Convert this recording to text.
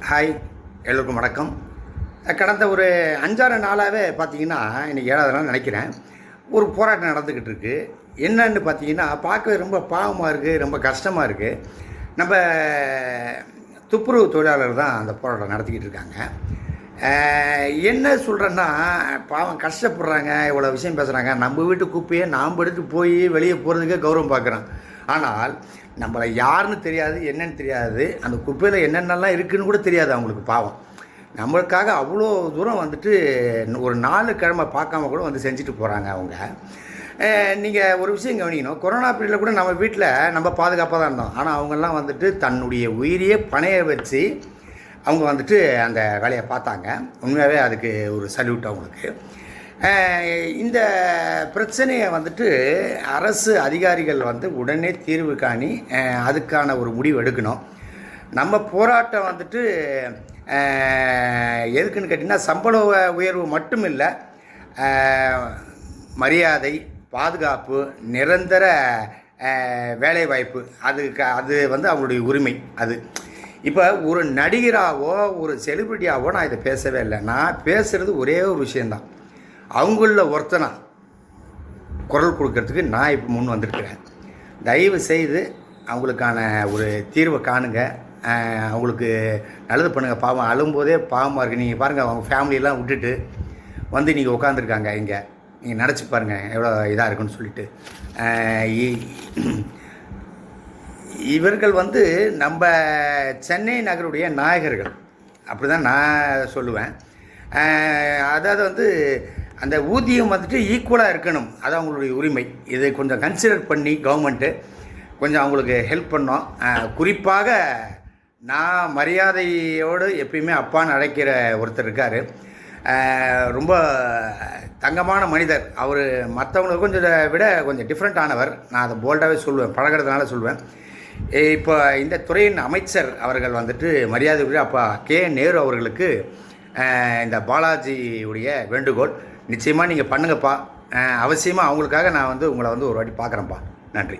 Hi, எல்லோருக்கும் வணக்கம். கடந்த ஒரு 5-6 நாளாகவே பார்த்தீங்கன்னா, இன்றைக்கி 7வது நாள் நினைக்கிறேன், ஒரு போராட்டம் நடந்துக்கிட்டு இருக்குது. என்னன்னு பார்த்தீங்கன்னா, பார்க்கவே ரொம்ப பாவமாக இருக்குது, ரொம்ப கஷ்டமாக இருக்குது. நம்ம துப்புரவு தொழிலாளர் தான் அந்த போராட்டம் நடத்திக்கிட்டு இருக்காங்க. என்ன சொல்கிறேன்னா, பாவம் கஷ்டப்படுறாங்க, இவ்வளோ விஷயம் பேசுகிறாங்க. நம்ம வீட்டு குப்பையை நாம் எடுத்து போய் வெளியே போகிறதுக்கே கௌரவம் பார்க்குறோம். ஆனால் நம்மளை யாருன்னு தெரியாது, என்னன்னு தெரியாது, அந்த குப்பையில் என்னென்னலாம் இருக்குதுன்னு கூட தெரியாது அவங்களுக்கு. பாவம் நம்மளுக்காக அவ்வளோ தூரம் வந்துட்டு ஒரு 4 கிழமை பார்க்காம கூட வந்து செஞ்சுட்டு போகிறாங்க அவங்க. நீங்கள் ஒரு விஷயம் கவனிக்கணும், கொரோனா பீரியடில் கூட நம்ம வீட்டில் நம்ம பாதுகாப்பாக தான் இருந்தோம். ஆனால் அவங்கெல்லாம் வந்துட்டு தன்னுடைய உயிரையே பணைய வச்சு அவங்க வந்துட்டு அந்த வேலையை பார்த்தாங்க. உண்மையாகவே அதுக்கு ஒரு சல்யூட் அவங்களுக்கு. இந்த பிரச்சனையை வந்துட்டு அரசு அதிகாரிகள் வந்து உடனே தீர்வு காணி அதுக்கான ஒரு முடிவு எடுக்கணும். நம்ம போராட்டம் வந்துட்டு எதுக்குன்னு கேட்டிங்கன்னா, சம்பள உயர்வு மட்டும் இல்லை, மரியாதை, பாதுகாப்பு, நிரந்தர வேலைவாய்ப்பு, அது வந்து அவங்களுடைய உரிமை. அது இப்போ ஒரு நடிகராகவோ ஒரு செலிபிரிட்டியாகவோ நான் இதை பேசவே இல்லை. நான் பேசுகிறது ஒரே ஒரு விஷயந்தான், அவங்களில் ஒருத்தனா குரல் கொடுக்கறதுக்கு நான் இப்போ முன் வந்திருக்கிறேன். தயவு செய்து அவங்களுக்கான ஒரு தீர்வை காணுங்க, அவங்களுக்கு நல்லது பண்ணுங்கள். பாவம் அழும்போதே பாவமாக இருக்குது. நீங்கள் பாருங்கள், அவங்க ஃபேமிலியெல்லாம் விட்டுட்டு வந்து நீங்கள் உட்காந்துருக்காங்க இங்கே. நீங்கள் நினச்சி பாருங்கள் எவ்வளோ இதாக இருக்குன்னு சொல்லிட்டு. இவர்கள் வந்து நம்ம சென்னை நகருடைய நாயகர்கள், அப்படி தான் நான் சொல்லுவேன். அதாவது வந்து அந்த ஊதியம் வந்துட்டு ஈக்குவலாக இருக்கணும், அது அவங்களுடைய உரிமை. இதை கொஞ்சம் கன்சிடர் பண்ணி கவர்மெண்ட்டு கொஞ்சம் அவங்களுக்கு ஹெல்ப் பண்ணோம். குறிப்பாக நான் மரியாதையோடு எப்பயுமே அப்பான்னு அழைக்கிற ஒருத்தர் இருக்கார், ரொம்ப தங்கமான மனிதர். அவர் மற்றவங்களுக்கு கொஞ்சம் விட கொஞ்சம் டிஃப்ரெண்ட்டானவர். நான் அதை போல்டாகவே சொல்லுவேன், பழகிறதுனால சொல்லுவேன். இப்போ இந்த துறையின் அமைச்சர் அவர்கள் வந்துட்டு மரியாதைக்குரிய அப்பா கே நேரு அவர்களுக்கு இந்த பாலாஜியுடைய வேண்டுகோள், நிச்சயமாக நீங்கள் பண்ணுங்கப்பா. அவசியமாக அவங்களுக்காக நான் வந்து உங்களை வந்து ஒரு வாட்டி பார்க்குறேன்ப்பா. நன்றி.